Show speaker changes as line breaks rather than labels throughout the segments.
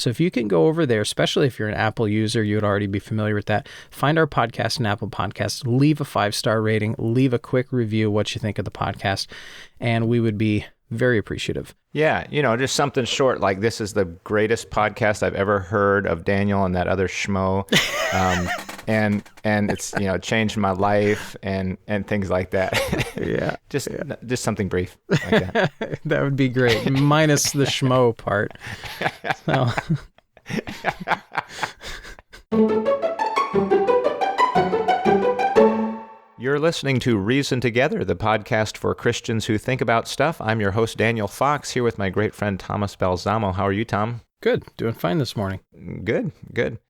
So if you can go over there, especially if you're an Apple user, you would already be familiar with that. Find our podcast in Apple Podcasts, leave a 5-star rating, leave a quick review, what you think of the podcast, and we would be very appreciative.
Yeah, just something short like, this is the greatest podcast I've ever heard of Daniel and that other schmo. And it's, changed my life and things like that.
Yeah.
Just something brief like that.
That would be great. Minus the schmo part. So.
You're listening to Reason Together, the podcast for Christians who think about stuff. I'm your host, Daniel Fox, here with my great friend, Thomas Balsamo. How are you, Tom?
Good. Doing fine this morning.
Good.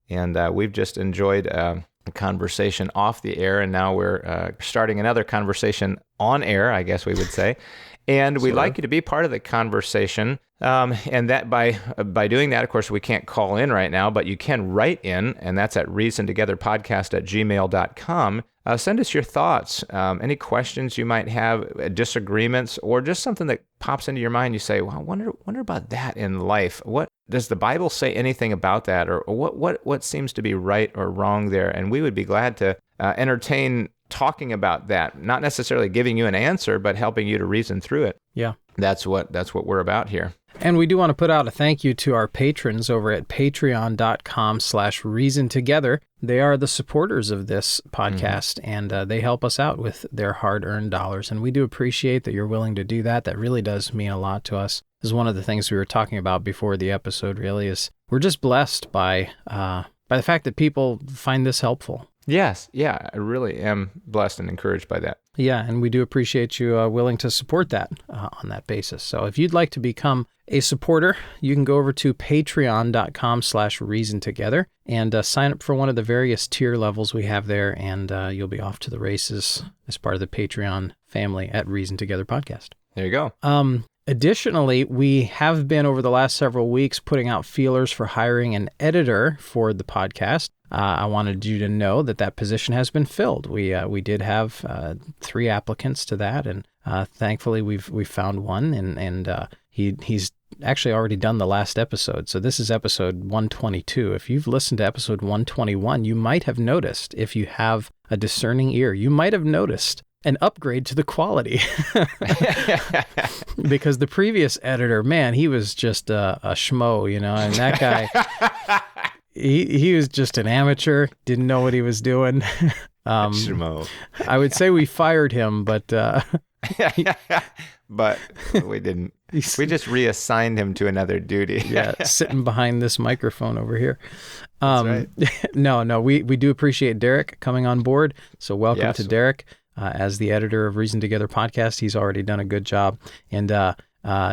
And we've just enjoyed a conversation off the air, and now we're starting another conversation on air, I guess we would say. And we'd like you to be part of the conversation. And that by doing that, of course, we can't call in right now, but you can write in, and that's at reasontogetherpodcast@gmail.com. Send us your thoughts, any questions you might have, disagreements, or just something that pops into your mind. You say, well, I wonder about that in life. What does the Bible say anything about that? Or what seems to be right or wrong there? And we would be glad to entertain talking about that, not necessarily giving you an answer, but helping you to reason through it.
Yeah.
That's what we're about here.
And we do want to put out a thank you to our patrons over at patreon.com/reasontogether. They are the supporters of this podcast, and they help us out with their hard-earned dollars. And we do appreciate that you're willing to do that. That really does mean a lot to us. This is one of the things we were talking about before the episode, really, is we're just blessed by the fact that people find this helpful.
Yes. Yeah, I really am blessed and encouraged by that.
Yeah, and we do appreciate you willing to support that on that basis. So if you'd like to become a supporter, you can go over to patreon.com/reasontogether and sign up for one of the various tier levels we have there, and you'll be off to the races as part of the Patreon family at Reason Together Podcast.
There you go.
Additionally, we have been over the last several weeks putting out feelers for hiring an editor for the podcast. I wanted you to know that position has been filled. We did have 3 applicants to that, and thankfully we found one, and he's actually already done the last episode. So this is episode 122. If you've listened to episode 121, you might have noticed, if you have a discerning ear, you might have noticed an upgrade to the quality. Because the previous editor, man, he was just a schmo, and that guy... He was just an amateur, didn't know what he was doing.
Schmo.
I would say we fired him, but...
But we didn't. We just reassigned him to another duty.
Yeah, sitting behind this microphone over here.
That's right.
No, we do appreciate Derek coming on board. So welcome to Derek as the editor of Reason Together Podcast. He's already done a good job. And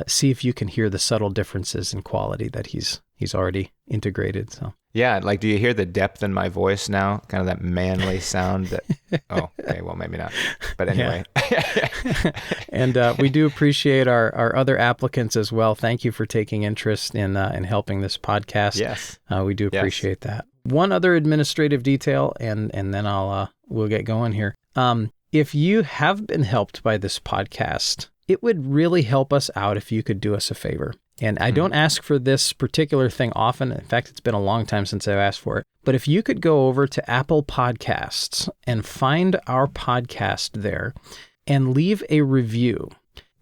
see if you can hear the subtle differences in quality that he's already integrated. So
yeah, like, do you hear the depth in my voice now? Kind of that manly sound that, oh, okay, well, maybe not. But anyway.
Yeah. And we do appreciate our other applicants as well. Thank you for taking interest in helping this podcast.
Yes.
We do appreciate that. One other administrative detail, and then we'll get going here. If you have been helped by this podcast, it would really help us out if you could do us a favor. And I don't ask for this particular thing often. In fact, it's been a long time since I've asked for it. But if you could go over to Apple Podcasts and find our podcast there and leave a review.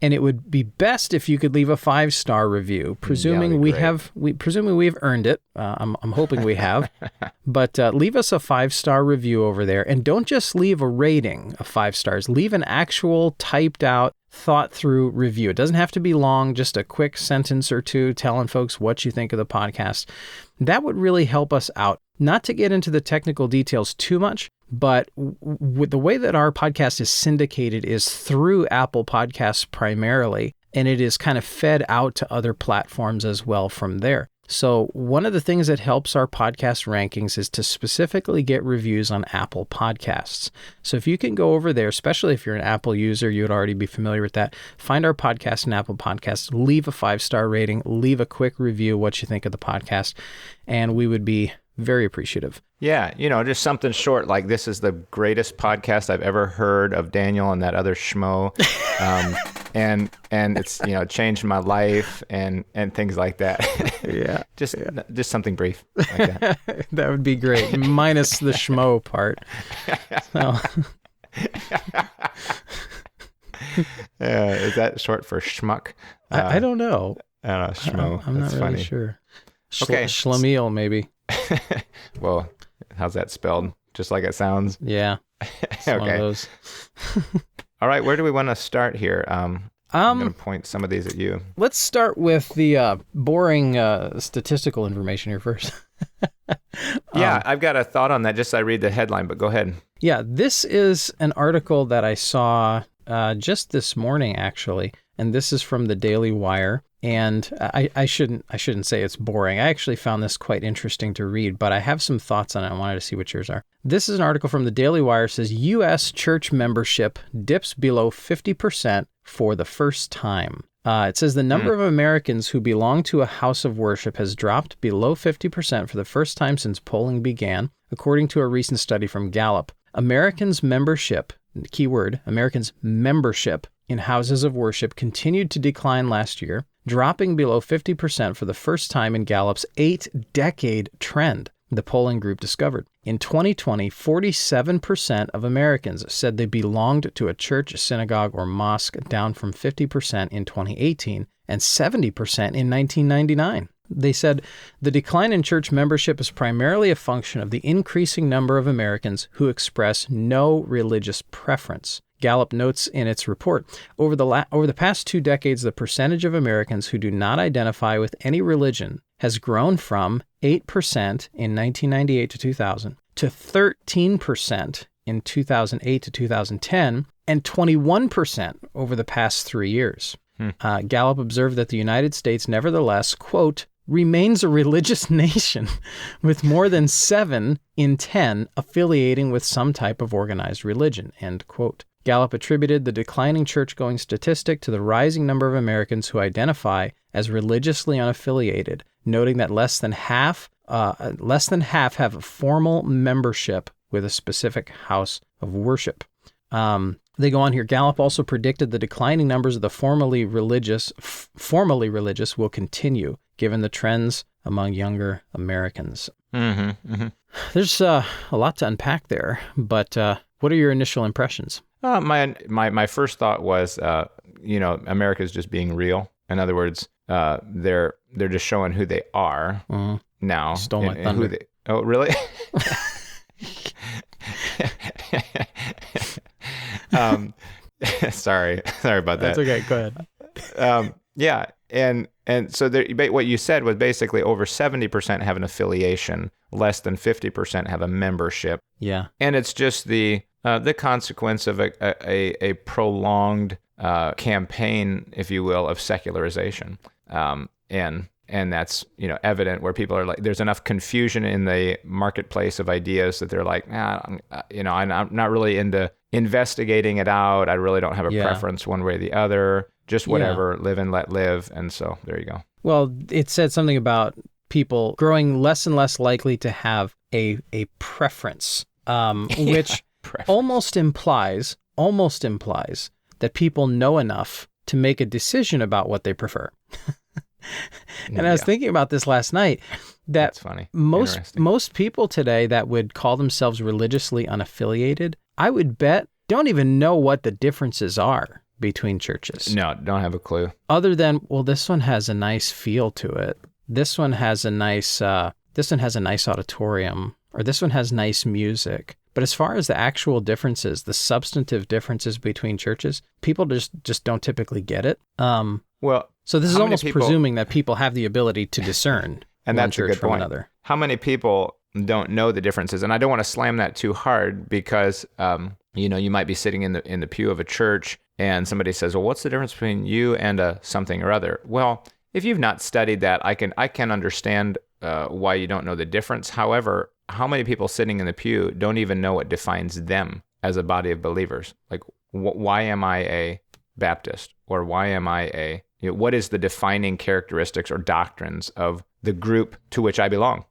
And it would be best if you could leave a 5-star review, presuming we have earned it. I'm hoping we have. But leave us a 5-star review over there, and don't just leave a rating of 5 stars. Leave an actual typed out, thought through review. It doesn't have to be long, just a quick sentence or two telling folks what you think of the podcast. That would really help us out. Not to get into the technical details too much, but with the way that our podcast is syndicated is through Apple Podcasts primarily, and it is kind of fed out to other platforms as well from there. So one of the things that helps our podcast rankings is to specifically get reviews on Apple Podcasts. So if you can go over there, especially if you're an Apple user, you would already be familiar with that. Find our podcast in Apple Podcasts, leave a 5-star rating, leave a quick review, what you think of the podcast, and we would be very appreciative.
Yeah, just something short like, this is the greatest podcast I've ever heard of Daniel and that other schmo. And it's, changed my life and things like that.
Yeah.
Just something brief like that.
That would be great. Minus the schmo part. So.
Is that short for schmuck?
I don't know.
I don't know, schmo.
I'm
That's
not
funny.
really sure.
Okay.
Schlemiel, maybe.
Well, how's that spelled? Just like it sounds?
Yeah. It's one of
Okay.
those.
All right. Where do we want to start here? I'm going to point some of these at you.
Let's start with the boring statistical information here first.
Yeah, I've got a thought on that. Just I read the headline, but go ahead.
Yeah, this is an article that I saw just this morning, actually, and this is from the Daily Wire. And I shouldn't say it's boring. I actually found this quite interesting to read, but I have some thoughts on it. I wanted to see what yours are. This is an article from the Daily Wire. It says U.S. church membership dips below 50% for the first time. It says the number of Americans who belong to a house of worship has dropped below 50% for the first time since polling began, according to a recent study from Gallup. Americans' membership, keyword, Americans' membership in houses of worship continued to decline last year, dropping below 50% for the first time in Gallup's 8-decade trend, the polling group discovered. In 2020, 47% of Americans said they belonged to a church, synagogue, or mosque, down from 50% in 2018 and 70% in 1999. They said the decline in church membership is primarily a function of the increasing number of Americans who express no religious preference. Gallup notes in its report, over the past 2 decades, the percentage of Americans who do not identify with any religion has grown from 8% in 1998 to 2000 to 13% in 2008 to 2010 and 21% over the past 3 years. Gallup observed that the United States nevertheless, quote, remains a religious nation with more than 7 in 10 affiliating with some type of organized religion, end quote. Gallup attributed the declining church-going statistic to the rising number of Americans who identify as religiously unaffiliated, noting that less than half have a formal membership with a specific house of worship. They go on here. Gallup also predicted the declining numbers of the formerly religious will continue, given the trends among younger Americans. There's a lot to unpack there, but what are your initial impressions?
My first thought was, America's just being real. In other words, they're just showing who they are now.
Stole my thunder.
Oh, really? Sorry about that.
That's okay. Go ahead.
Yeah, and so what you said was basically over 70% have an affiliation, less than 50% have a membership.
Yeah,
and it's just the consequence of a prolonged campaign, if you will, of secularization, and that's evident where people are like, there's enough confusion in the marketplace of ideas that they're like, I'm not really into investigating it out. I really don't have a preference one way or the other. Just whatever, live and let live. And so there you go.
Well, it said something about people growing less and less likely to have a preference, which almost implies that people know enough to make a decision about what they prefer. And I was thinking about this last night, that
That's funny.
most people today that would call themselves religiously unaffiliated, I would bet don't even know what the differences are between churches.
No, don't have a clue.
Other than, well, this one has a nice feel to it. This one has a nice auditorium, or this one has nice music. But as far as the actual differences, the substantive differences between churches, people just don't typically get it. So this is almost presuming that people have the ability to discern
and
one
that's
church
a good
from
point.
another.
How many people don't know the differences? And I don't want to slam that too hard because, you might be sitting in the pew of a church and somebody says, well, what's the difference between you and a something or other? Well, if you've not studied that, I can understand why you don't know the difference. However, how many people sitting in the pew don't even know what defines them as a body of believers? Like, why am I a Baptist? Or why am I what is the defining characteristics or doctrines of the group to which I belong?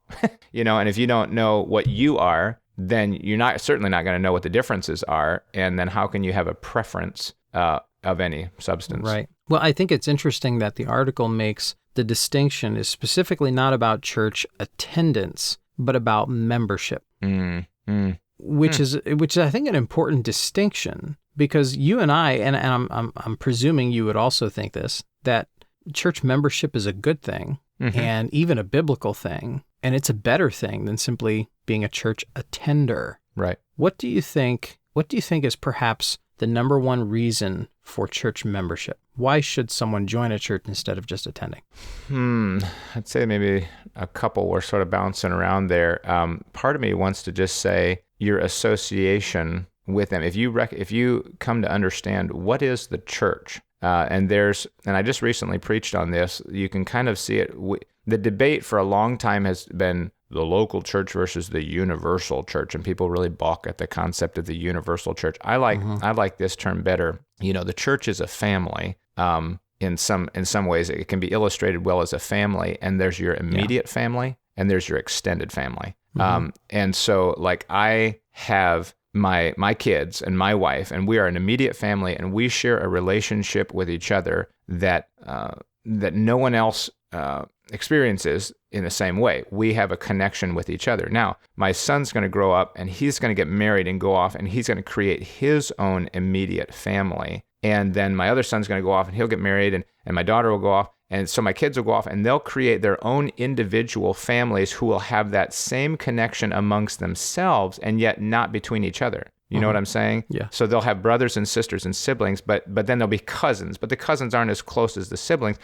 And if you don't know what you are, then you're certainly not going to know what the differences are. And then how can you have a preference of any substance?
Right. Well, I think it's interesting that the article makes the distinction is specifically not about church attendance, but about membership, which is I think an important distinction, because you and I, and I'm presuming you would also think this, that church membership is a good thing and even a biblical thing, and it's a better thing than simply being a church attender.
Right.
What do you think is perhaps the number one reason for church membership? Why should someone join a church instead of just attending?
I'd say maybe a couple were sort of bouncing around there. Part of me wants to just say your association with them. If you come to understand what is the church, and I just recently preached on this, you can kind of see it. The debate for a long time has been the local church versus the universal church, and people really balk at the concept of the universal church. I like this term better. The church is a family. In some ways, it can be illustrated well as a family, and there's your immediate family, and there's your extended family. And so, like, I have my kids and my wife, and we are an immediate family, and we share a relationship with each other that no one else experiences in the same way. We have a connection with each other. Now, my son's going to grow up, and he's going to get married and go off, and he's going to create his own immediate family. And then my other son's going to go off, and he'll get married, and my daughter will go off. And so my kids will go off, and they'll create their own individual families who will have that same connection amongst themselves, and yet not between each other. You know what I'm saying?
Yeah.
So they'll have brothers and sisters and siblings, but then they'll be cousins, but the cousins aren't as close as the siblings.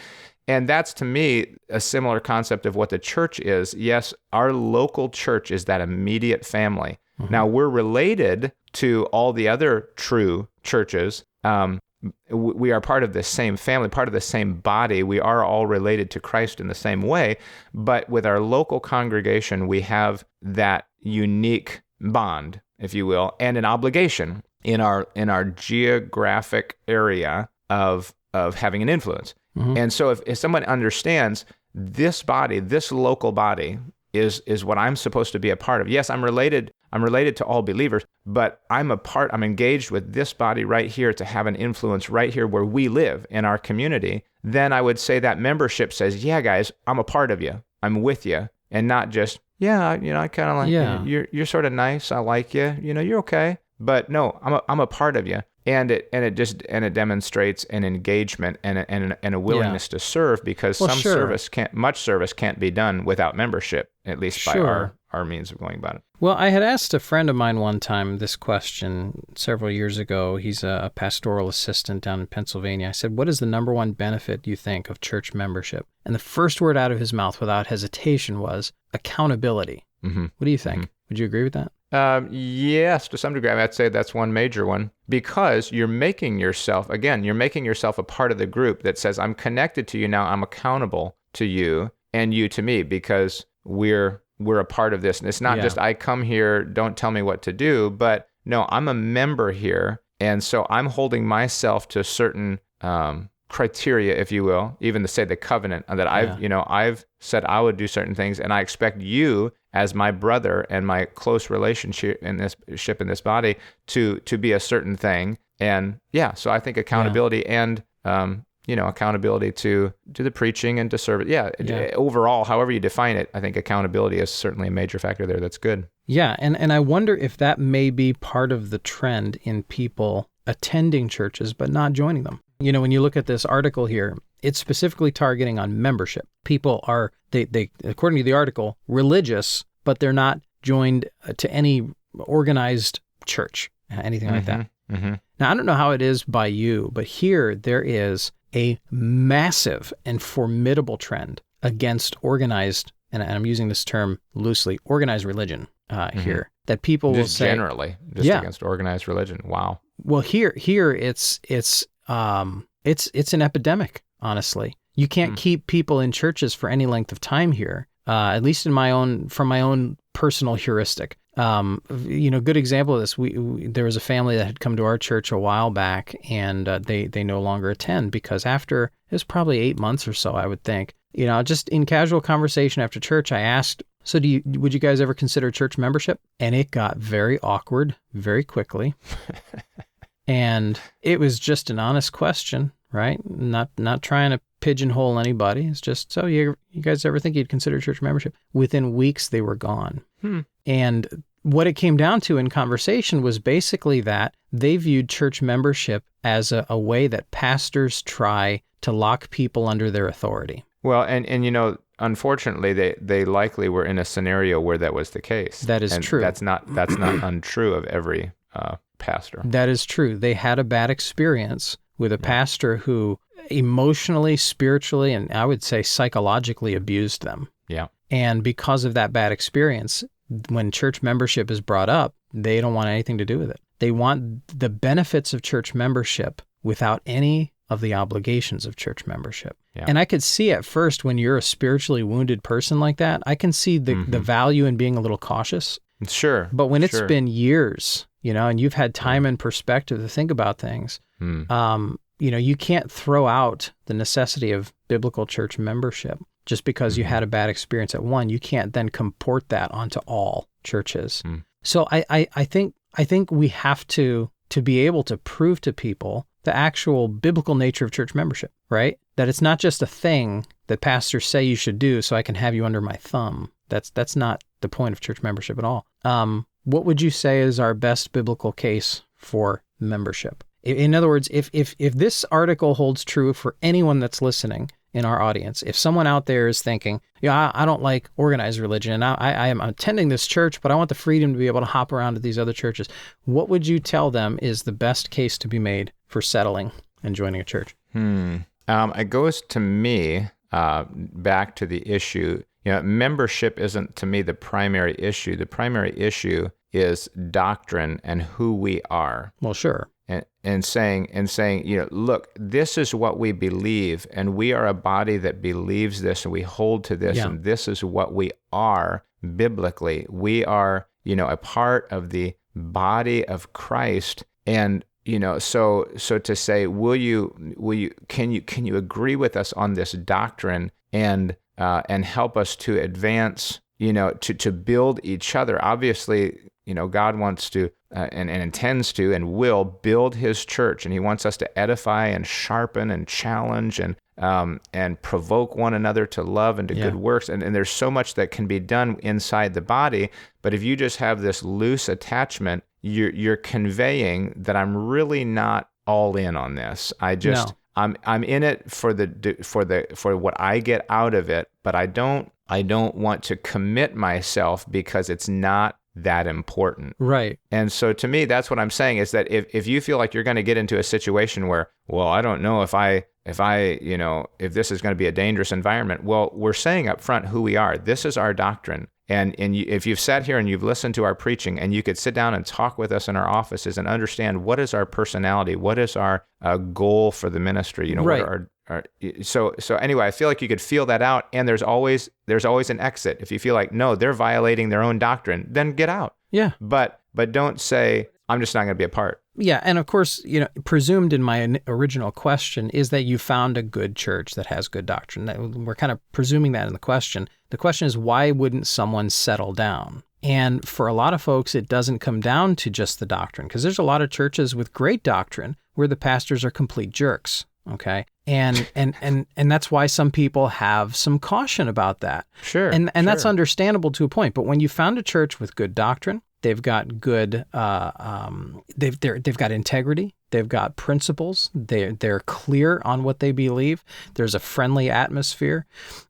And that's, to me, a similar concept of what the church is. Yes, our local church is that immediate family. Now, we're related to all the other true churches. We are part of the same family, part of the same body. We are all related to Christ in the same way. But with our local congregation, we have that unique bond, if you will, and an obligation in our geographic area of having an influence. And so if someone understands this body, this local body is what I'm supposed to be a part of. Yes, I'm related to all believers, but I'm engaged with this body right here to have an influence right here where we live in our community. Then I would say that membership says, yeah, guys, I'm a part of you. I'm with you. And not just, I kind of like, you're sort of nice. I like you. You're okay. But no, I'm a part of you. And it demonstrates an engagement and a willingness to serve, because much service can't be done without membership, at least by our means of going about it.
Well, I had asked a friend of mine one time this question several years ago. He's a pastoral assistant down in Pennsylvania. I said, what is the number one benefit you think of church membership? And the first word out of his mouth without hesitation was accountability. What do you think? Would you agree with that?
Yes, to some degree. I'd say that's one major one, because you're making yourself a part of the group that says, I'm connected to you now, I'm accountable to you, and you to me, because we're a part of this. And it's not just, I come here, don't tell me what to do, but no, I'm a member here. And so I'm holding myself to certain criteria, if you will, even to say the covenant that I've said I would do certain things, and I expect you as my brother and my close relationship in this body to be a certain thing. And so I think accountability and accountability to the preaching and to service. Overall, however you define it, I think accountability is certainly a major factor there. That's good.
Yeah, and I wonder if that may be part of the trend in people attending churches but not joining them. When you look at this article here, it's specifically targeting on membership. People are, they according to the article, religious, but they're not joined to any organized church, anything like that. Now, I don't know how it is by you, but here there is a massive and formidable trend against organized, and I'm using this term loosely, organized religion here, that people will say...
Generally, against organized religion. Wow.
Well, here it's an epidemic, honestly. You can't keep people in churches for any length of time here, at least from my own personal heuristic. Good example of this, there was a family that had come to our church a while back, and they no longer attend because after, it was probably 8 months or so, I would think, just in casual conversation after church, I asked, so would you guys ever consider church membership? And it got very awkward very quickly. And it was just an honest question, right? Not trying to pigeonhole anybody. It's just, so you guys ever think you'd consider church membership? Within weeks, they were gone. And what it came down to in conversation was basically that they viewed church membership as a way that pastors try to lock people under their authority.
Well, and you know, unfortunately, they likely were in a scenario where that was the case.
That is true.
That's not untrue of every pastor.
That is true. They had a bad experience with a pastor who emotionally, spiritually, and I would say psychologically abused them.
Yeah.
And because of that bad experience, when church membership is brought up, they don't want anything to do with it. They want the benefits of church membership without any of the obligations of church membership.
Yeah.
And I could see at first, when you're a spiritually wounded person like that, I can see the value in being a little cautious.
Sure.
But when it's been years, you know, and you've had time and perspective to think about things, you know, you can't throw out the necessity of biblical church membership just because you had a bad experience at one. You can't then comport that onto all churches. So I think we have to be able to prove to people the actual biblical nature of church membership, right? That it's not just a thing that pastors say you should do so I can have you under my thumb. That's not the point of church membership at all. What would you say is our best biblical case for membership? In other words, if this article holds true for anyone that's listening in our audience, if someone out there is thinking, I don't like organized religion, and I am attending this church, but I want the freedom to be able to hop around to these other churches, what would you tell them is the best case to be made for settling and joining a church?
It goes to me back to the issue. You know, membership isn't to me the primary issue. The primary issue is doctrine and who we are.
Well, sure.
And saying, you know, look, this is what we believe, and we are a body that believes this, and we hold to this, and this is what we are biblically. We are, you know, a part of the body of Christ, and you know, so to say, can you agree with us on this doctrine and help us to advance, you know, to build each other? Obviously, you know, God wants to and intends to and will build His church, and He wants us to edify and sharpen and challenge and provoke one another to love and to good works. And there's so much that can be done inside the body. But if you just have this loose attachment, you're conveying that I'm really not all in on this. I'm in it for what I get out of it, but I don't want to commit myself because it's not that important.
Right.
And so to me, that's what I'm saying, is that if you feel like you're going to get into a situation where, well, I don't know if this is going to be a dangerous environment. Well, we're saying up front who we are. This is our doctrine. And if you've sat here and you've listened to our preaching, and you could sit down and talk with us in our offices and understand what is our personality, what is our goal for the ministry, you know,
right.
what are so anyway, I feel like you could feel that out, and there's always an exit. If you feel like, no, they're violating their own doctrine, then get out.
Yeah.
But don't say, I'm just not going to be a part.
Yeah, and of course, you know, presumed in my original question is that you found a good church that has good doctrine. We're kind of presuming that in the question. The question is, why wouldn't someone settle down? And for a lot of folks, it doesn't come down to just the doctrine, because there's a lot of churches with great doctrine where the pastors are complete jerks. Okay. And that's why some people have some caution about that.
Sure.
And that's understandable to a point. But when you found a church with good doctrine, they've got good, they've got integrity, they've got principles, they're clear on what they believe. There's a friendly atmosphere.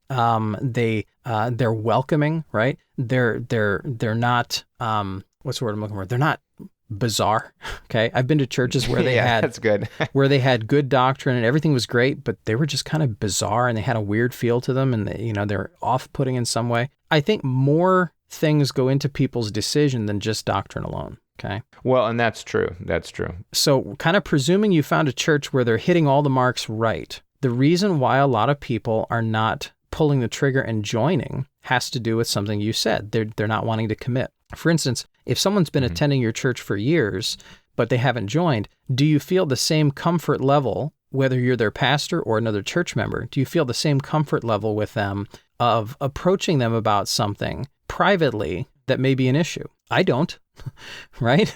They're welcoming, right? They're not, what's the word I'm looking for? They're not bizarre. Okay. I've been to churches where they
that's good.
where they had good doctrine and everything was great, but they were just kind of bizarre and they had a weird feel to them, and they're off-putting in some way. I think more things go into people's decision than just doctrine alone. Okay.
Well, and that's true. That's true.
So kind of presuming you found a church where they're hitting all the marks right. The reason why a lot of people are not pulling the trigger and joining has to do with something you said. They're not wanting to commit. For instance, if someone's been attending your church for years, but they haven't joined, do you feel the same comfort level, whether you're their pastor or another church member? Do you feel the same comfort level with them of approaching them about something privately that may be an issue? I don't, right?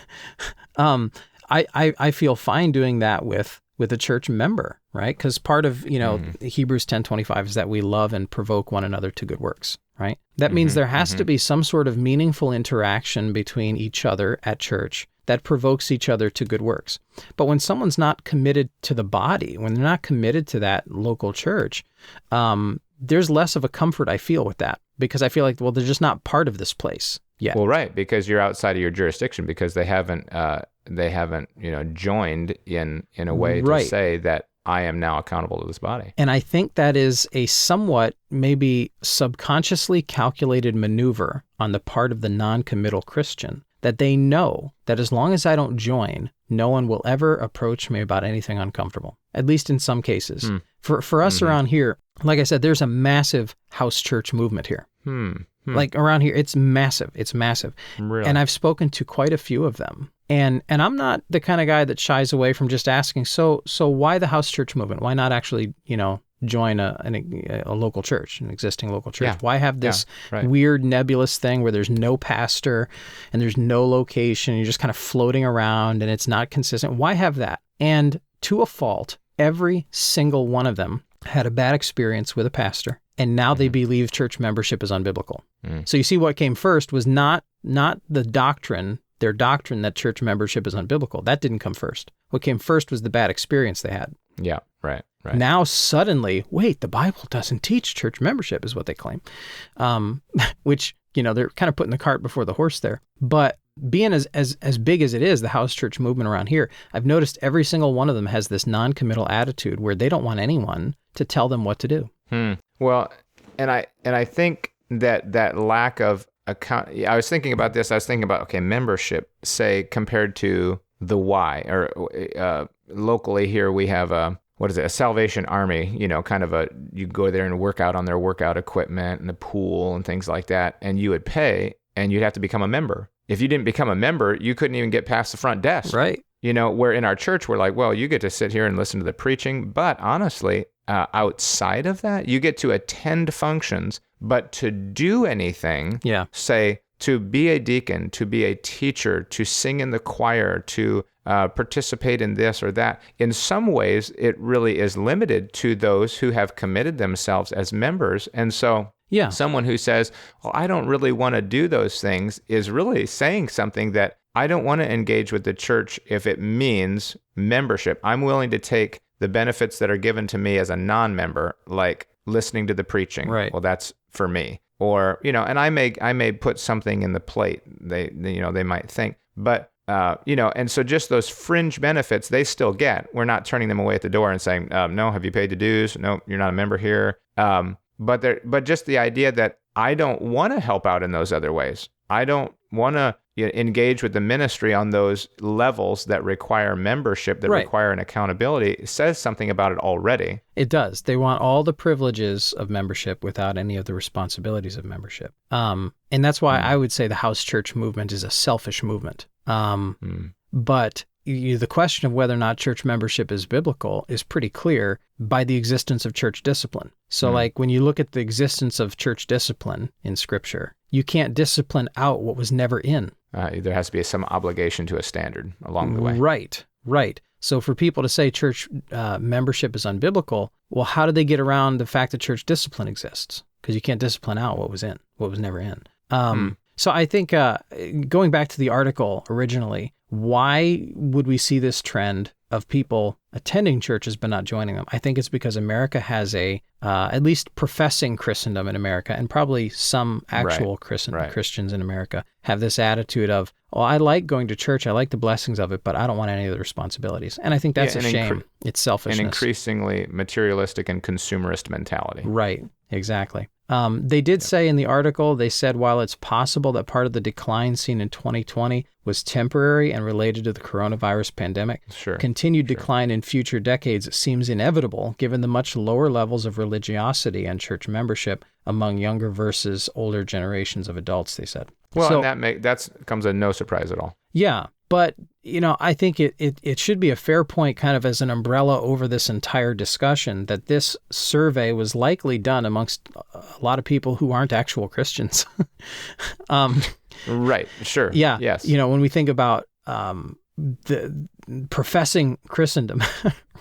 I feel fine doing that with with a church member, right? Because part of, Hebrews 10:25 is that we love and provoke one another to good works, right? That means there has to be some sort of meaningful interaction between each other at church that provokes each other to good works. But when someone's not committed to the body, when they're not committed to that local church, there's less of a comfort I feel with that, because I feel like, well, they're just not part of this place yet.
Well, right, because you're outside of your jurisdiction, because they haven't joined in a way to say that I am now accountable to this body.
And I think that is a somewhat maybe subconsciously calculated maneuver on the part of the non-committal Christian, that they know that as long as I don't join, no one will ever approach me about anything uncomfortable, at least in some cases. For us around here, like I said, there's a massive house church movement here. Like around here, it's massive. It's massive.
Really?
And I've spoken to quite a few of them. And I'm not the kind of guy that shies away from just asking, so why the house church movement? Why not actually, join a local church, an existing local church?
Yeah.
Why have this weird nebulous thing where there's no pastor and there's no location, you're just kind of floating around and it's not consistent? Why have that? And to a fault, every single one of them had a bad experience with a pastor, and now they believe church membership is unbiblical. So you see, what came first was not the doctrine, their doctrine that church membership is unbiblical. That didn't come first. What came first was the bad experience they had.
Yeah, right.
Now suddenly, wait, the Bible doesn't teach church membership, is what they claim, which, they're kind of putting the cart before the horse there. But being as big as it is, the house church movement around here, I've noticed every single one of them has this non-committal attitude where they don't want anyone to tell them what to do.
Well, and I think that lack of account. I was thinking about this. I was thinking about, membership, say, compared to the why, or locally here we have a Salvation Army, you go there and work out on their workout equipment and the pool and things like that, and you would pay and you'd have to become a member. If you didn't become a member, you couldn't even get past the front desk.
Right.
Where in our church, we're like, well, you get to sit here and listen to the preaching, but honestly, outside of that, you get to attend functions, but to do anything, say, to be a deacon, to be a teacher, to sing in the choir, to participate in this or that, in some ways, it really is limited to those who have committed themselves as members. And so someone who says, well, I don't really want to do those things, is really saying something that I don't want to engage with the church if it means membership. I'm willing to take the benefits that are given to me as a non-member, like listening to the preaching.
Right.
Well, that's for me. Or, and I may put something in the plate, they might think, but, and so just those fringe benefits they still get. We're not turning them away at the door and saying, no, have you paid the dues? No, you're not a member here. But just the idea that I don't want to help out in those other ways. I don't want to engage with the ministry on those levels that require membership, that require an accountability. It says something about it already.
It does. They want all the privileges of membership without any of the responsibilities of membership. And that's why I would say the house church movement is a selfish movement. But the question of whether or not church membership is biblical is pretty clear by the existence of church discipline. So like when you look at the existence of church discipline in Scripture, you can't discipline out what was never in.
There has to be some obligation to a standard along the way.
Right. So for people to say church membership is unbiblical, well, how do they get around the fact that church discipline exists? Because you can't discipline out what was never in. So I think going back to the article originally, why would we see this trend of people attending churches but not joining them? I think it's because America has at least professing Christendom in America, and probably some actual Christians in America have this attitude of, well, I like going to church, I like the blessings of it, but I don't want any of the responsibilities. And I think that's a shame. It's selfishness.
An increasingly materialistic and consumerist mentality.
Right, exactly. They did say in the article, they said while it's possible that part of the decline seen in 2020 was temporary and related to the coronavirus pandemic, continued decline in future decades seems inevitable given the much lower levels of religiosity and church membership among younger versus older generations of adults, they said.
Well, so, and that comes as no surprise at all.
Yeah, but I think it should be a fair point kind of as an umbrella over this entire discussion that this survey was likely done amongst a lot of people who aren't actual Christians.
Right, sure.
Yeah.
Yes.
When we think about professing Christendom,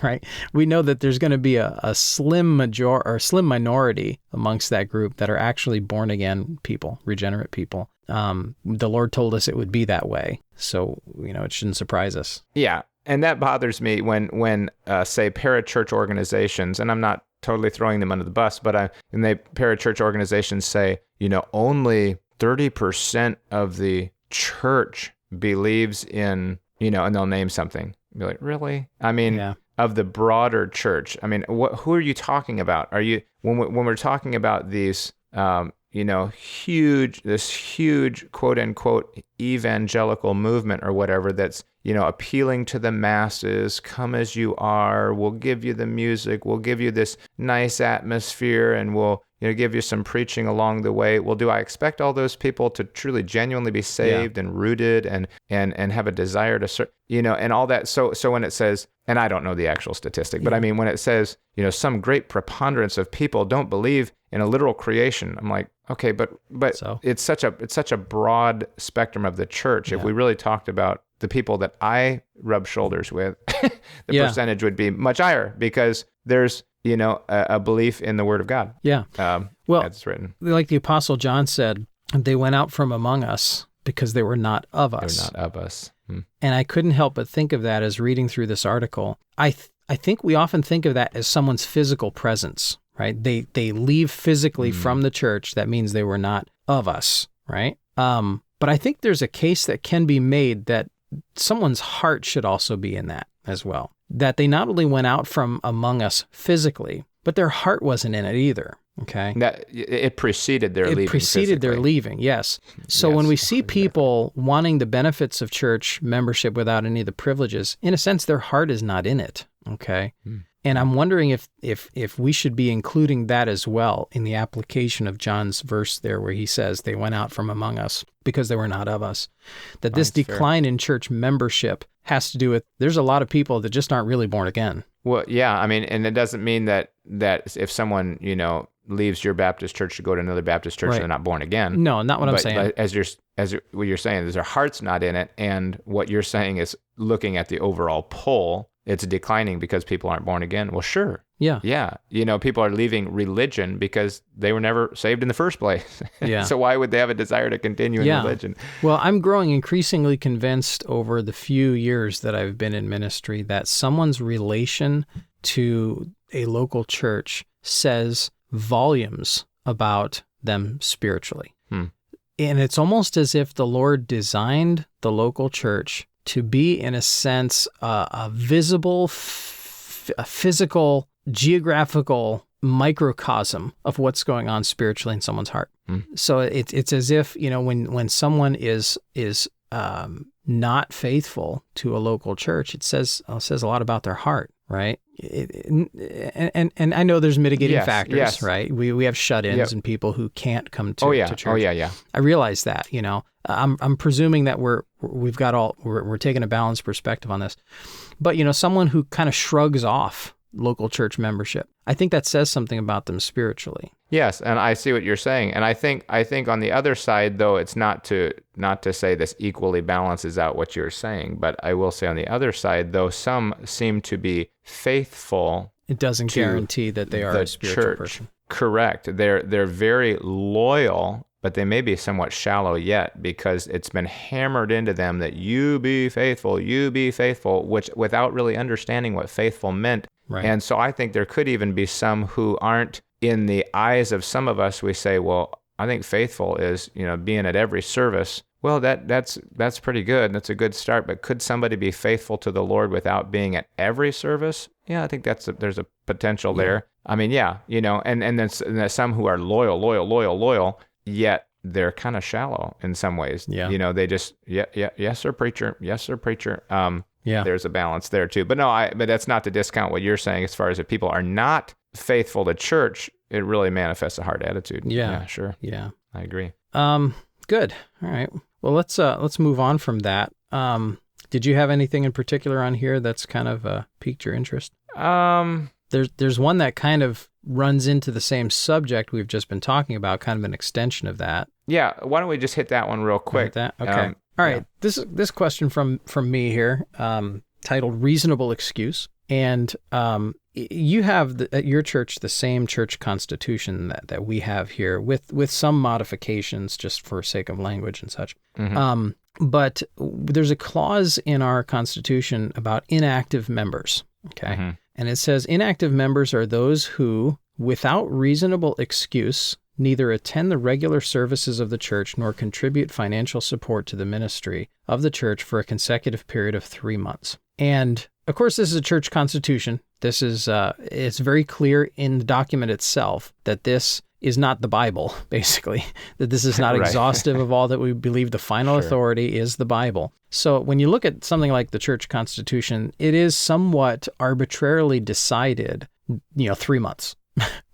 right? We know that there's going to be a slim minority amongst that group that are actually born again people, regenerate people. The Lord told us it would be that way, so it shouldn't surprise us.
Yeah, and that bothers me when say parachurch organizations, and I'm not totally throwing them under the bus, but parachurch organizations say, only 30% of the church believes in, and they'll name something. Be like, really? I mean,
Yeah.
Of the broader church. I mean, who are you talking about? Are you when we're talking about these, this huge quote unquote evangelical movement or whatever that's appealing to the masses, come as you are, we'll give you the music, we'll give you this nice atmosphere, and we'll give you some preaching along the way. Well, do I expect all those people to truly genuinely be saved and rooted and have a desire to serve, and all that? So when it says, and I don't know the actual statistic, but I mean, when it says, some great preponderance of people don't believe in a literal creation, I'm like, okay, but
So?
it's such a broad spectrum of the church. If we really talked about the people that I rub shoulders with, the percentage would be much higher, because there's a belief in the Word of God.
Yeah. Well,
as it's written.
Like the Apostle John said, they went out from among us because they were not of us.
They're not of us.
And I couldn't help but think of that as reading through this article. I think we often think of that as someone's physical presence, right? They leave physically from the church. That means they were not of us, right? But I think there's a case that can be made that someone's heart should also be in that as well. That they not only went out from among us physically, but their heart wasn't in it either. Okay.
That it preceded their leaving.
It preceded their leaving, yes. So when we see people wanting the benefits of church membership without any of the privileges, in a sense, their heart is not in it. Okay. And I'm wondering if we should be including that as well in the application of John's verse there, where he says they went out from among us because they were not of us. That this decline in church membership has to do with, there's a lot of people that just aren't really born again.
Well, yeah, I mean, and it doesn't mean that if someone, leaves your Baptist church to go to another Baptist church, they're not born again.
No, not what I'm saying.
But what you're saying is their heart's not in it, and what you're saying is looking at the overall poll, it's declining because people aren't born again. Well, sure.
Yeah.
Yeah. People are leaving religion because they were never saved in the first place.
Yeah.
So why would they have a desire to continue in religion?
Well, I'm growing increasingly convinced over the few years that I've been in ministry that someone's relation to a local church says volumes about them spiritually. And it's almost as if the Lord designed the local church to be, in a sense, a visible, a physical, geographical microcosm of what's going on spiritually in someone's heart. So it's as if, when someone is not faithful to a local church, it says a lot about their heart, right? And I know there's mitigating factors, right? We have shut-ins and people who can't come to church.
Oh yeah.
I realize that, I'm presuming that we're taking a balanced perspective on this. But, someone who kind of shrugs off local church membership, I think that says something about them spiritually.
Yes, and I see what you're saying. And I think on the other side, though, it's not to say this equally balances out what you're saying, but I will say on the other side, though, some seem to be faithful.
It doesn't guarantee that they are a spiritual person.
Correct. They're very loyal, but they may be somewhat shallow yet, because it's been hammered into them that you be faithful, which without really understanding what faithful meant.
Right.
And so I think there could even be some who aren't, in the eyes of some of us, we say, well, I think faithful is, being at every service. Well, that's pretty good. That's a good start. But could somebody be faithful to the Lord without being at every service? Yeah, I think there's a potential there. I mean, and then there's some who are loyal, yet they're kind of shallow in some ways.
Yeah.
They just, yes, sir, preacher. Yes, sir, preacher. There's a balance there too. But no, but that's not to discount what you're saying as far as if people are not faithful to church, it really manifests a hard attitude. Yeah, sure.
Yeah.
I agree.
Good. All right. Well, let's move on from that. Did you have anything in particular on here that's kind of piqued your interest? There's one that kind of runs into the same subject we've just been talking about, kind of an extension of that.
Yeah, why don't we just hit that one real quick?
Okay. All right. This question from me here, titled "Reasonable Excuse," and you have at your church the same church constitution that we have here, with some modifications just for sake of language and such.
Mm-hmm.
But there's a clause in our constitution about inactive members. Okay,
Mm-hmm.
and it says inactive members are those who, without reasonable excuse, neither attend the regular services of the church nor contribute financial support to the ministry of the church for a consecutive period of 3 months. And of course, this is a church constitution. This is, it's very clear in the document itself that this is not the Bible, basically, that this is not
Right.
exhaustive of all that we believe. The final
Sure.
authority is the Bible. So when you look at something like the church constitution, it is somewhat arbitrarily decided, 3 months,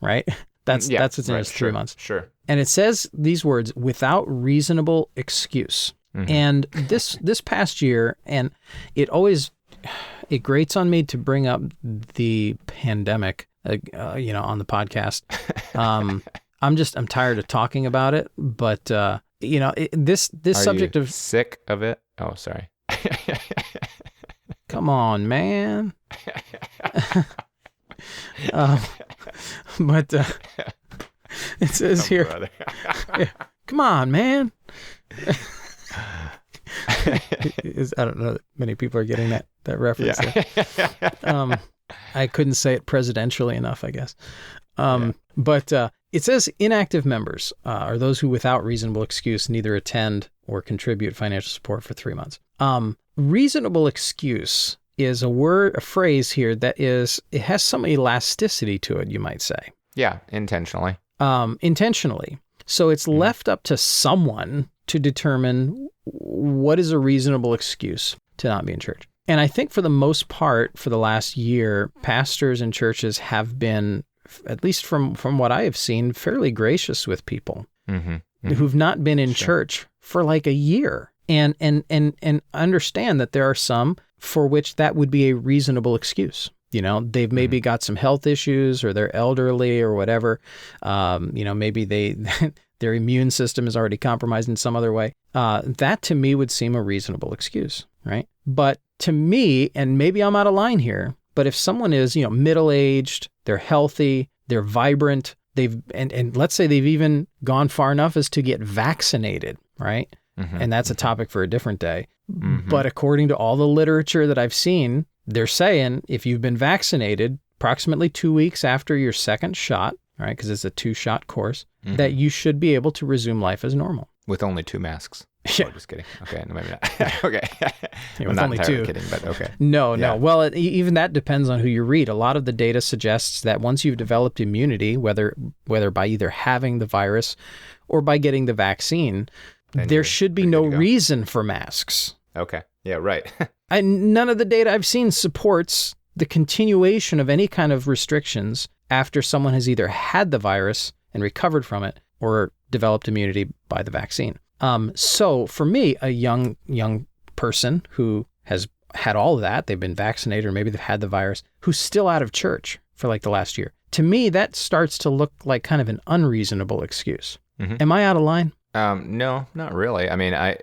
right? That's what's in it, 3 months.
Sure.
And it says these words, without reasonable excuse.
Mhm.
And this past year, and it grates on me to bring up the pandemic, on the podcast. I'm tired of talking about it, but this
Are
subject
you
of,
sick of it? Oh, sorry.
come on, man. But it says here,
Brother.
come on, man. I don't know that many people are getting that reference.
Yeah.
I couldn't say it presidentially enough, I guess. But it says inactive members are those who without reasonable excuse neither attend or contribute financial support for 3 months. Reasonable excuse is a phrase here that it has some elasticity to it, you might say.
Yeah, intentionally.
Intentionally. So it's left up to someone to determine what is a reasonable excuse to not be in church. And I think for the most part, for the last year, pastors and churches have been, at least from what I have seen, fairly gracious with people who've not been in church for like a year, and understand that there are some for which that would be a reasonable excuse. They've maybe got some health issues, or they're elderly or whatever. Maybe their immune system is already compromised in some other way. That to me would seem a reasonable excuse, right? But to me, and maybe I'm out of line here, but if someone is, middle-aged, they're healthy, they're vibrant, and let's say they've even gone far enough as to get vaccinated, right? And that's a topic for a different day. But according to all the literature that I've seen, they're saying if you've been vaccinated approximately 2 weeks after your second shot, right, because it's a 2-shot course, that you should be able to resume life as normal.
With only 2 masks.
Yeah.
Oh, just kidding. Okay, no, maybe not. Okay.
With
I'm not
only
entirely
2.
kidding, but okay.
No.
Yeah.
Well, even that depends on who you read. A lot of the data suggests that once you've developed immunity, whether by either having the virus or by getting the vaccine,
Then
there
you're
should be
pretty
no
good to go.
reason for masks.
Okay. Yeah, right.
None of the data I've seen supports the continuation of any kind of restrictions after someone has either had the virus and recovered from it or developed immunity by the vaccine. So for me, a young person who has had all of that, they've been vaccinated or maybe they've had the virus, who's still out of church for like the last year, to me, that starts to look like kind of an unreasonable excuse. Am I out of line?
No, not really. I mean, I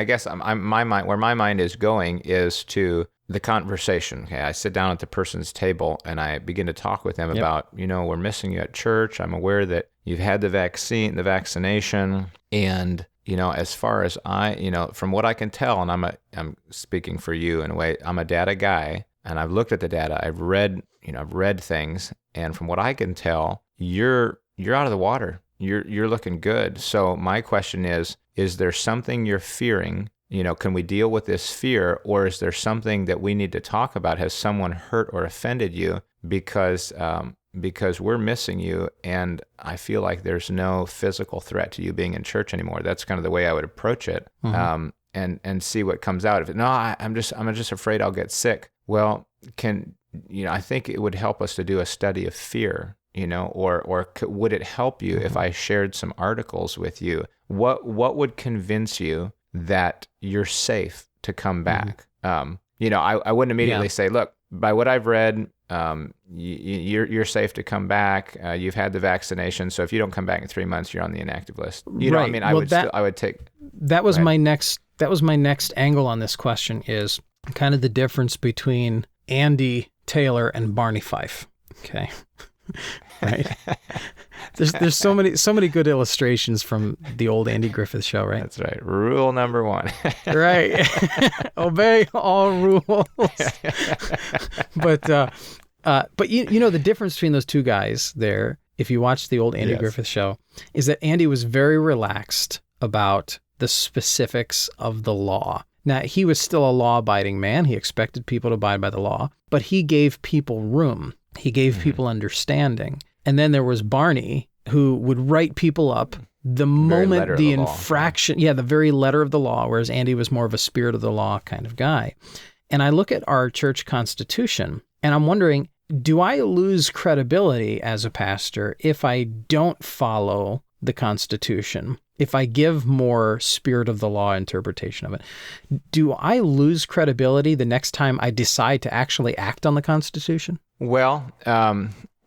guess my mind, where my mind is going is to the conversation. Okay, I sit down at the person's table and I begin to talk with them about, we're missing you at church. I'm aware that you've had the vaccination, and as far as from what I can tell, and I'm speaking for you in a way, I'm a data guy, and I've looked at the data. I've read things, and from what I can tell, you're out of the water. You're looking good. So my question is there something you're fearing? Can we deal with this fear, or is there something that we need to talk about? Has someone hurt or offended you? Because we're missing you, and I feel like there's no physical threat to you being in church anymore. That's kind of the way I would approach it, and see what comes out of it. No, I'm just afraid I'll get sick. Well, I think it would help us to do a study of fear. Would it help you if I shared some articles with you? What would convince you that you're safe to come back? I wouldn't immediately say, look, by what I've read, you're safe to come back. You've had the vaccination, so if you don't come back in 3 months, you're on the inactive list.
Right.
I would take.
That was my next That was my next angle on this question, is kind of the difference between Andy Taylor and Barney Fife. Okay. Right. There's so many good illustrations from the old Andy Griffith Show, right?
That's right. Rule number 1.
Right. Obey all rules. But the difference between those two guys there, if you watch the old Andy Griffith Show, is that Andy was very relaxed about the specifics of the law. Now, he was still a law-abiding man. He expected people to abide by the law, but he gave people room. He gave people understanding. And then there was Barney, who would write people up the moment the infraction, the very letter of the law, whereas Andy was more of a spirit of the law kind of guy. And I look at our church constitution, and I'm wondering, do I lose credibility as a pastor if I don't follow the Constitution? If I give more spirit of the law interpretation of it, do I lose credibility the next time I decide to actually act on the Constitution?
Well,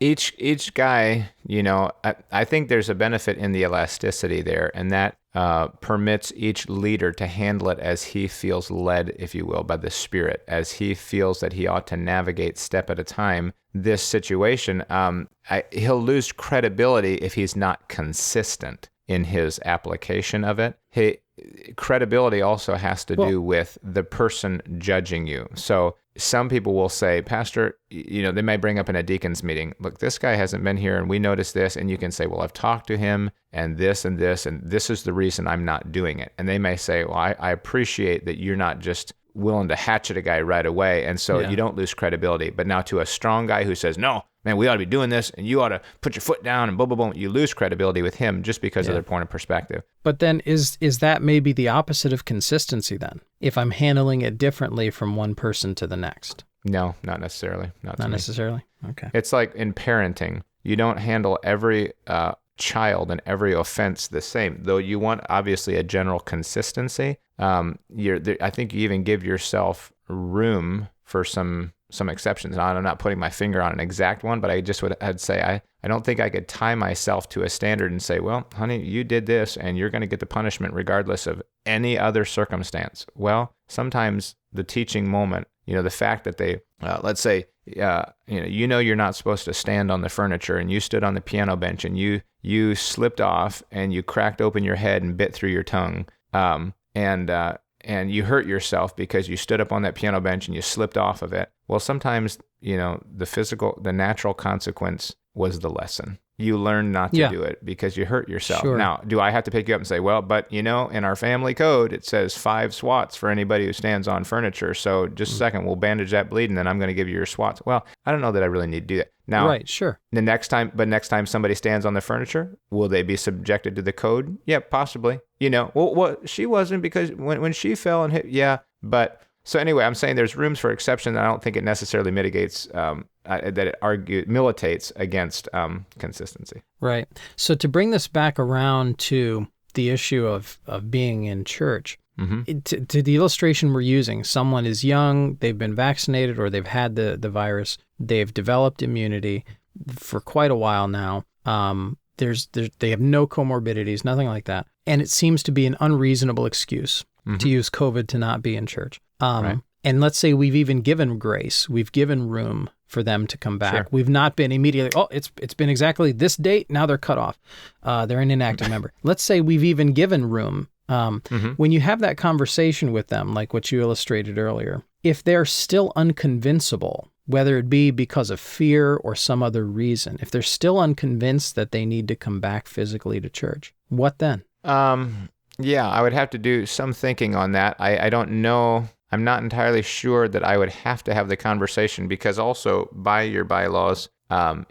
each guy, I think there's a benefit in the elasticity there, and that permits each leader to handle it as he feels led, if you will, by the Spirit, as he feels that he ought to navigate step at a time this situation. He'll lose credibility if he's not consistent in his application of it. Credibility also has to do with the person judging you. So some people will say, Pastor, they may bring up in a deacon's meeting, look, this guy hasn't been here and we noticed this. And you can say, well, I've talked to him and this and this, and this is the reason I'm not doing it. And they may say, well, I appreciate that you're not just willing to hatchet a guy right away. And so you don't lose credibility. But now to a strong guy who says, no, man, we ought to be doing this, and you ought to put your foot down, and boom, boom, boom, you lose credibility with him just because of their point of perspective.
But then is that maybe the opposite of consistency then, if I'm handling it differently from one person to the next?
No, not necessarily. Not
necessarily? Okay.
It's like in parenting. You don't handle every child and every offense the same, though you want obviously a general consistency. I think you even give yourself room for some exceptions. Now, I'm not putting my finger on an exact one, but I'd say I don't think I could tie myself to a standard and say, well, honey, you did this and you're going to get the punishment regardless of any other circumstance. Well, sometimes the teaching moment, the fact that they, let's say, you're not supposed to stand on the furniture, and you stood on the piano bench and you slipped off and you cracked open your head and bit through your tongue. And you hurt yourself because you stood up on that piano bench and you slipped off of it. Well, sometimes, the natural consequence was the lesson. You learn not to do it because you hurt yourself.
Sure.
Now, do I have to pick you up and say, well, but in our family code, it says 5 swats for anybody who stands on furniture. So just a second, we'll bandage that bleed and then I'm going to give you your swats. Well, I don't know that I really need to do that. Now,
right, sure.
Next time somebody stands on the furniture, will they be subjected to the code? Yeah, possibly. Well, she wasn't because when she fell and hit, but so anyway, I'm saying there's rooms for exception. I don't think it necessarily mitigates, that it militates against consistency.
Right. So to bring this back around to the issue of being in church, to the illustration we're using, someone is young, they've been vaccinated or they've had the virus, they've developed immunity for quite a while now. They have no comorbidities, nothing like that. And it seems to be an unreasonable excuse to use COVID to not be in church.
Right.
And let's say we've even given grace, we've given room for them to come back.
Sure.
We've not been immediately, it's been exactly this date, now they're cut off. They're an inactive member. Let's say we've even given room. When you have that conversation with them, like what you illustrated earlier, if they're still unconvincible, whether it be because of fear or some other reason, if they're still unconvinced that they need to come back physically to church, what then?
Yeah, I would have to do some thinking on that. I don't know. I'm not entirely sure that I would have to have the conversation because also by your bylaws,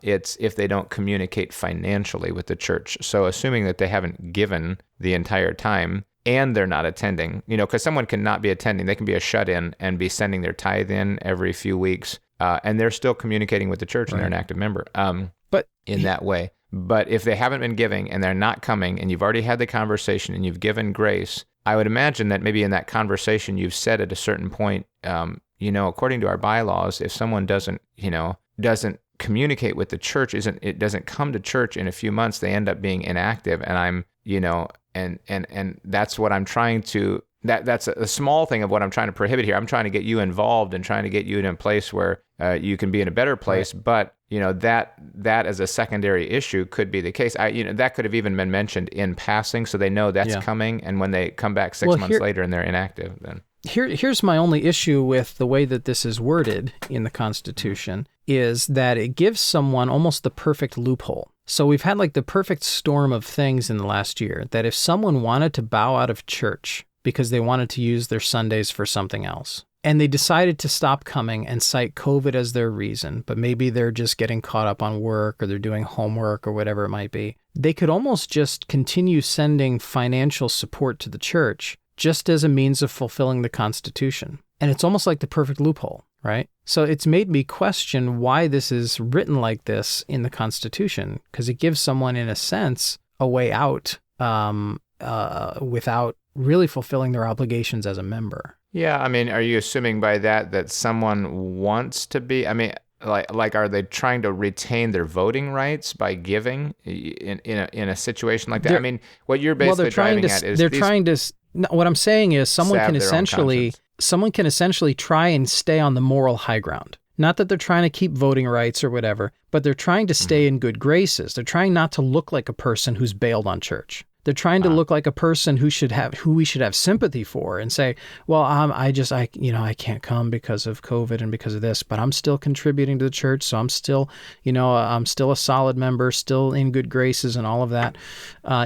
it's if they don't communicate financially with the church. So assuming that they haven't given the entire time and they're not attending, because someone can not be attending. They can be a shut-in and be sending their tithe in every few weeks, and they're still communicating with the church and they're an active member
but
in that way. But if they haven't been giving and they're not coming and you've already had the conversation and you've given grace, I would imagine that maybe in that conversation you've said at a certain point, according to our bylaws, if someone doesn't communicate with the church, it doesn't come to church in a few months, they end up being inactive. And I'm, and that's what I'm trying to that's a small thing of what I'm trying to prohibit here. I'm trying to get you involved and trying to get you in a place where you can be in a better place. Right. But that as a secondary issue could be the case. That could have even been mentioned in passing, so they know that's coming. And when they come back 6 months later and they're inactive, then
here's my only issue with the way that this is worded in the Constitution is that it gives someone almost the perfect loophole. So we've had like the perfect storm of things in the last year that if someone wanted to bow out of church because they wanted to use their Sundays for something else, and they decided to stop coming and cite COVID as their reason, but maybe they're just getting caught up on work or they're doing homework or whatever it might be, they could almost just continue sending financial support to the church just as a means of fulfilling the Constitution. And it's almost like the perfect loophole, right? So it's made me question why this is written like this in the Constitution, because it gives someone, in a sense, a way out without really fulfilling their obligations as a member.
Yeah, I mean, are you assuming by that someone wants to be? I mean, like, are they trying to retain their voting rights by giving in a situation like that? I mean, what you're basically driving at is
what I'm saying is someone can essentially try and stay on the moral high ground. Not that they're trying to keep voting rights or whatever, but they're trying to stay in good graces. They're trying not to look like a person who's bailed on church. They're trying to look like a person who we should have sympathy for and say, well, I can't come because of COVID and because of this, but I'm still contributing to the church. So I'm still a solid member, still in good graces and all of that,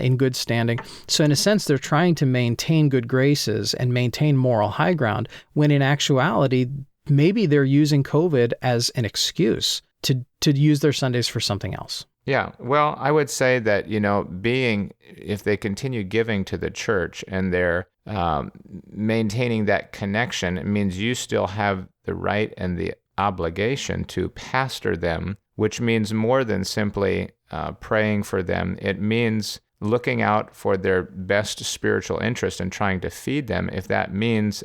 in good standing. So in a sense, they're trying to maintain good graces and maintain moral high ground when in actuality, maybe they're using COVID as an excuse to use their Sundays for something else.
Yeah, well, I would say that, if they continue giving to the church and they're maintaining that connection, it means you still have the right and the obligation to pastor them, which means more than simply praying for them. It means looking out for their best spiritual interest and trying to feed them. If that means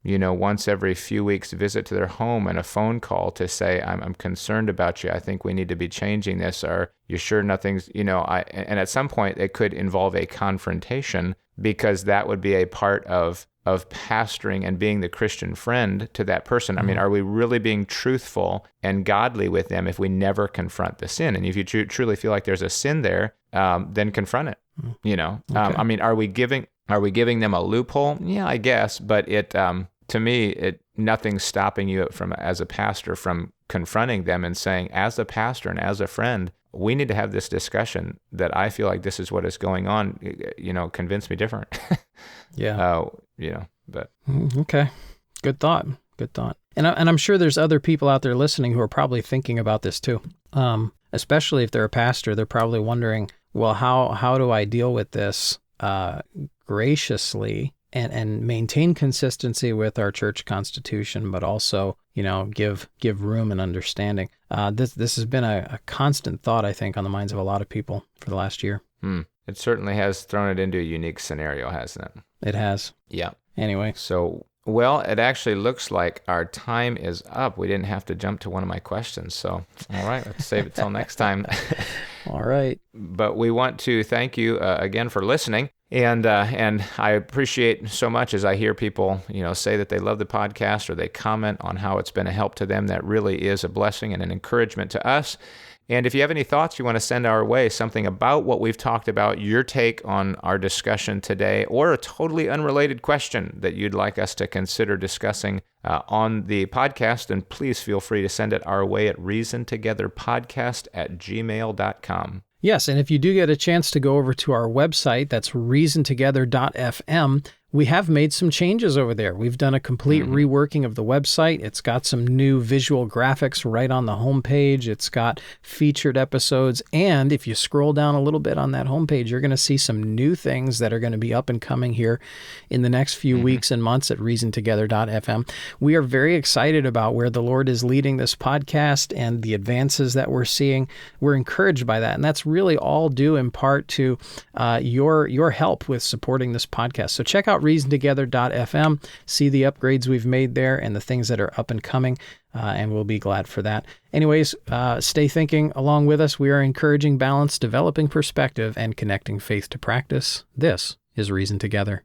once every few weeks visit to their home and a phone call to say, I'm concerned about you. I think we need to be changing this. Are you sure nothing's, and at some point it could involve a confrontation because that would be a part of pastoring and being the Christian friend to that person. I mean, are we really being truthful and godly with them if we never confront the sin? And if you truly feel like there's a sin there, then confront it, Okay. I mean, are we giving them a loophole? Yeah, I guess, but to me, nothing's stopping you as a pastor from confronting them and saying, as a pastor and as a friend, we need to have this discussion that I feel like this is what is going on. Convince me different.
Yeah.
But.
Okay. Good thought. And I'm sure there's other people out there listening who are probably thinking about this too. Especially if they're a pastor, they're probably wondering, well, how do I deal with this graciously and maintain consistency with our church constitution, but also, give room and understanding. This has been a constant thought, I think, on the minds of a lot of people for the last year.
It certainly has thrown it into a unique scenario, hasn't it?
It has.
Yeah.
Anyway.
So, well, it actually looks like our time is up. We didn't have to jump to one of my questions. So, all right, let's save it till next time.
All right.
But we want to thank you again for listening. And I appreciate so much as I hear people, say that they love the podcast or they comment on how it's been a help to them. That really is a blessing and an encouragement to us. And if you have any thoughts you want to send our way, something about what we've talked about, your take on our discussion today, or a totally unrelated question that you'd like us to consider discussing on the podcast, then please feel free to send it our way at reasontogetherpodcast@gmail.com.
Yes, and if you do get a chance to go over to our website, that's reasontogether.fm, we have made some changes over there. We've done a complete reworking of the website. It's got some new visual graphics right on the homepage. It's got featured episodes. And if you scroll down a little bit on that homepage, you're going to see some new things that are going to be up and coming here in the next few weeks and months at reasontogether.fm. We are very excited about where the Lord is leading this podcast and the advances that we're seeing. We're encouraged by that. And that's really all due in part to your help with supporting this podcast. So check out reasontogether.fm, see the upgrades we've made there and the things that are up and coming, and we'll be glad for that. Anyways, stay thinking along with us. We are encouraging balance, developing perspective, and connecting faith to practice. This is Reason Together.